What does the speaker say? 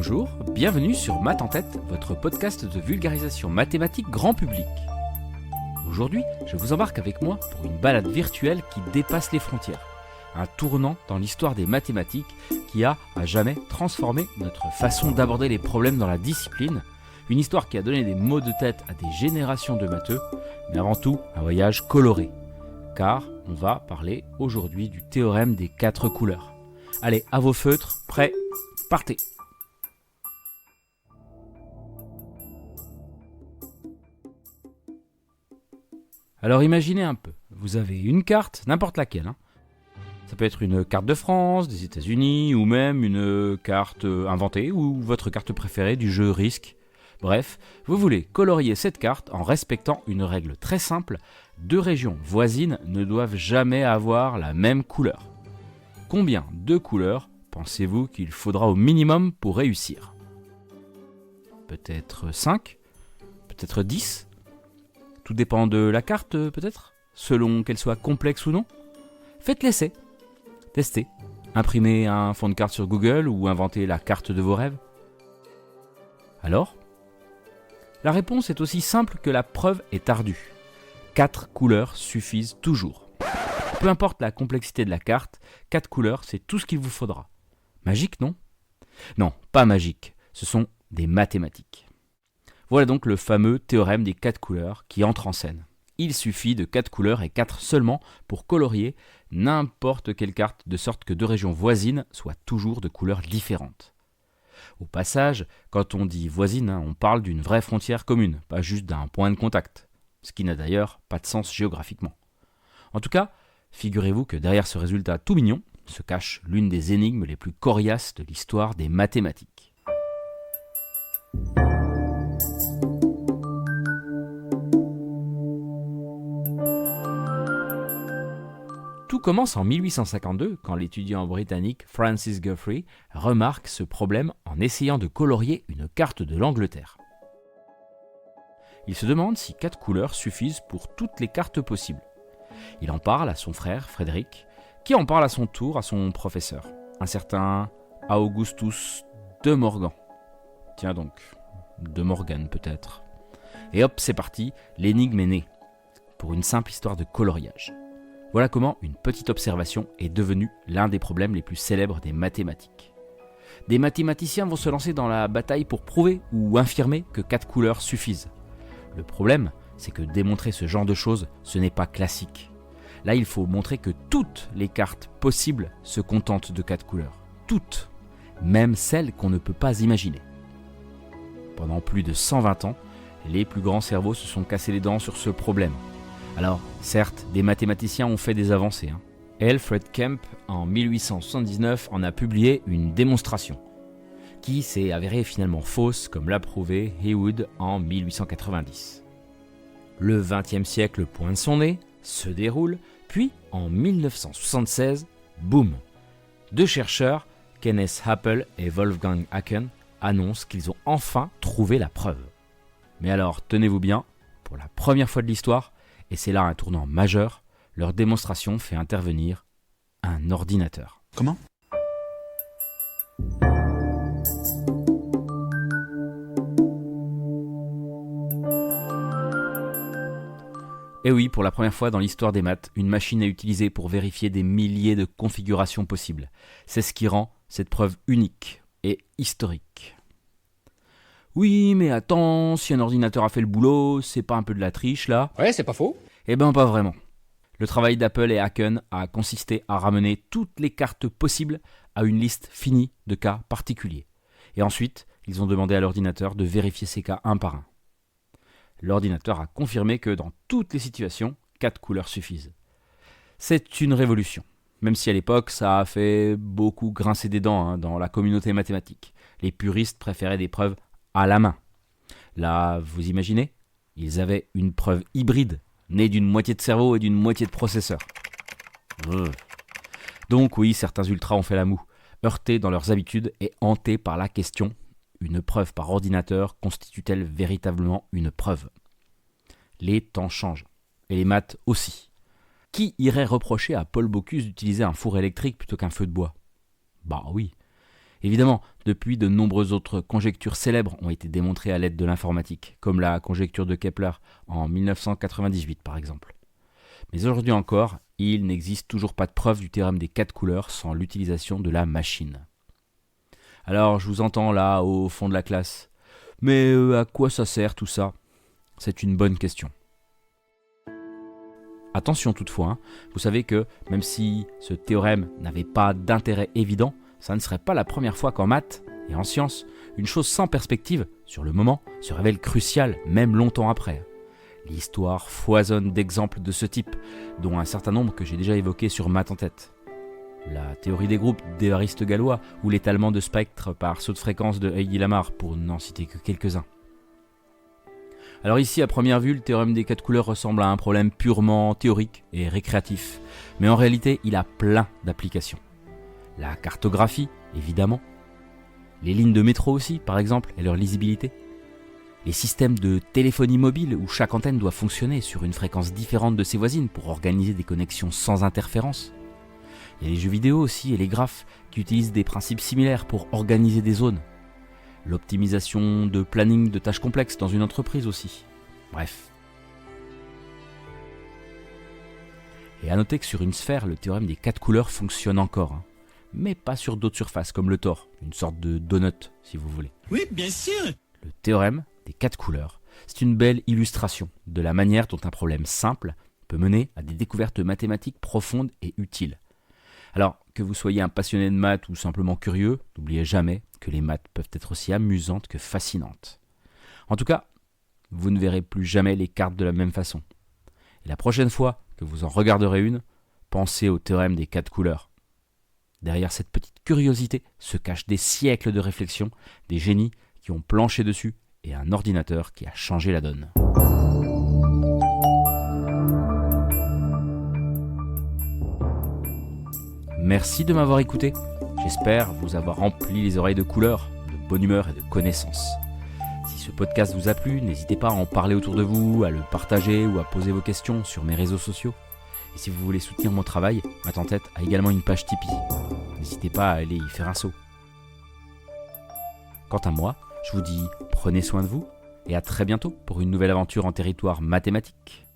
Bonjour, bienvenue sur Math en tête, votre podcast de vulgarisation mathématique grand public. Aujourd'hui, je vous embarque avec moi pour une balade virtuelle qui dépasse les frontières. Un tournant dans l'histoire des mathématiques qui a à jamais transformé notre façon d'aborder les problèmes dans la discipline. Une histoire qui a donné des maux de tête à des générations de matheux, mais avant tout un voyage coloré. Car on va parler aujourd'hui du théorème des 4 couleurs. Allez, à vos feutres, prêts, partez! Alors imaginez un peu, vous avez une carte, n'importe laquelle. Ça peut être une carte de France, des États-Unis, ou même une carte inventée, ou votre carte préférée du jeu Risk. Bref, vous voulez colorier cette carte en respectant une règle très simple, 2 régions voisines ne doivent jamais avoir la même couleur. Combien de couleurs pensez-vous qu'il faudra au minimum pour réussir ? Peut-être 5 ? Peut-être 10 ? Tout dépend de la carte, peut-être, selon qu'elle soit complexe ou non. Faites l'essai. Testez. Imprimez un fond de carte sur Google ou inventez la carte de vos rêves. Alors ? La réponse est aussi simple que la preuve est ardue. 4 couleurs suffisent toujours. Peu importe la complexité de la carte, 4 couleurs, c'est tout ce qu'il vous faudra. Magique, non ? Non, pas magique. Ce sont des mathématiques. Voilà donc le fameux théorème des 4 couleurs qui entre en scène. Il suffit de 4 couleurs et 4 seulement pour colorier n'importe quelle carte de sorte que 2 régions voisines soient toujours de couleurs différentes. Au passage, quand on dit voisine, on parle d'une vraie frontière commune, pas juste d'un point de contact, ce qui n'a d'ailleurs pas de sens géographiquement. En tout cas, figurez-vous que derrière ce résultat tout mignon se cache l'une des énigmes les plus coriaces de l'histoire des mathématiques. Tout commence en 1852 quand l'étudiant britannique Francis Guthrie remarque ce problème en essayant de colorier une carte de l'Angleterre. Il se demande si 4 couleurs suffisent pour toutes les cartes possibles. Il en parle à son frère Frédéric, qui en parle à son tour à son professeur, un certain Augustus de Morgan. Tiens donc, de Morgan peut-être. Et hop, c'est parti, l'énigme est née, pour une simple histoire de coloriage. Voilà comment une petite observation est devenue l'un des problèmes les plus célèbres des mathématiques. Des mathématiciens vont se lancer dans la bataille pour prouver ou infirmer que 4 couleurs suffisent. Le problème, c'est que démontrer ce genre de choses, ce n'est pas classique. Là, il faut montrer que toutes les cartes possibles se contentent de 4 couleurs. Toutes, même celles qu'on ne peut pas imaginer. Pendant plus de 120 ans, les plus grands cerveaux se sont cassés les dents sur ce problème. Alors, certes, des mathématiciens ont fait des avancées. Alfred Kemp, en 1879, en a publié une démonstration, qui s'est avérée finalement fausse, comme l'a prouvé Heywood en 1890. Le XXe siècle pointe son nez, se déroule, puis en 1976, boum, 2 chercheurs, Kenneth Happel et Wolfgang Haken, annoncent qu'ils ont enfin trouvé la preuve. Mais alors, tenez-vous bien, pour la première fois de l'histoire, et c'est là un tournant majeur, leur démonstration fait intervenir un ordinateur. Comment ? Et oui, pour la première fois dans l'histoire des maths, une machine est utilisée pour vérifier des milliers de configurations possibles. C'est ce qui rend cette preuve unique et historique. Oui, mais attends, si un ordinateur a fait le boulot, c'est pas un peu de la triche là ? Ouais, c'est pas faux. Eh ben pas vraiment. Le travail d'Apple et Haken a consisté à ramener toutes les cartes possibles à une liste finie de cas particuliers. Et ensuite, ils ont demandé à l'ordinateur de vérifier ces cas un par un. L'ordinateur a confirmé que dans toutes les situations, 4 couleurs suffisent. C'est une révolution, même si à l'époque ça a fait beaucoup grincer des dents dans la communauté mathématique. Les puristes préféraient des preuves à la main. Là, vous imaginez ? Ils avaient une preuve hybride, née d'une moitié de cerveau et d'une moitié de processeur. Donc oui, certains ultras ont fait la moue, heurtés dans leurs habitudes et hantés par la question « Une preuve par ordinateur constitue-t-elle véritablement une preuve ?» Les temps changent, et les maths aussi. Qui irait reprocher à Paul Bocuse d'utiliser un four électrique plutôt qu'un feu de bois ? Bah oui. Évidemment, depuis, de nombreuses autres conjectures célèbres ont été démontrées à l'aide de l'informatique, comme la conjecture de Kepler en 1998 par exemple. Mais aujourd'hui encore, il n'existe toujours pas de preuve du théorème des 4 couleurs sans l'utilisation de la machine. Alors je vous entends là, au fond de la classe. Mais à quoi ça sert tout ça ? C'est une bonne question. Attention toutefois, vous savez que même si ce théorème n'avait pas d'intérêt évident, ça ne serait pas la première fois qu'en maths et en sciences, une chose sans perspective, sur le moment, se révèle cruciale, même longtemps après. L'histoire foisonne d'exemples de ce type, dont un certain nombre que j'ai déjà évoqués sur Maths en tête. La théorie des groupes d'Évariste Galois ou l'étalement de spectres par saut de fréquence de Heidi Lamar, pour n'en citer que quelques-uns. Alors ici, à première vue, le théorème des 4 couleurs ressemble à un problème purement théorique et récréatif, mais en réalité, il a plein d'applications. La cartographie, évidemment. Les lignes de métro aussi, par exemple, et leur lisibilité. Les systèmes de téléphonie mobile où chaque antenne doit fonctionner sur une fréquence différente de ses voisines pour organiser des connexions sans interférence. Il y a les jeux vidéo aussi et les graphes qui utilisent des principes similaires pour organiser des zones. L'optimisation de planning de tâches complexes dans une entreprise aussi. Bref. Et à noter que sur une sphère, le théorème des 4 couleurs fonctionne encore. Mais pas sur d'autres surfaces comme le tore, une sorte de donut si vous voulez. Oui, bien sûr. Le théorème des 4 couleurs, c'est une belle illustration de la manière dont un problème simple peut mener à des découvertes mathématiques profondes et utiles. Alors, que vous soyez un passionné de maths ou simplement curieux, n'oubliez jamais que les maths peuvent être aussi amusantes que fascinantes. En tout cas, vous ne verrez plus jamais les cartes de la même façon. Et la prochaine fois que vous en regarderez une, pensez au théorème des 4 couleurs. Derrière cette petite curiosité se cachent des siècles de réflexion, des génies qui ont planché dessus et un ordinateur qui a changé la donne. Merci de m'avoir écouté. J'espère vous avoir rempli les oreilles de couleurs, de bonne humeur et de connaissances. Si ce podcast vous a plu, n'hésitez pas à en parler autour de vous, à le partager ou à poser vos questions sur mes réseaux sociaux. Et si vous voulez soutenir mon travail, Maths en tête a également une page Tipeee. N'hésitez pas à aller y faire un saut. Quant à moi, je vous dis prenez soin de vous et à très bientôt pour une nouvelle aventure en territoire mathématique.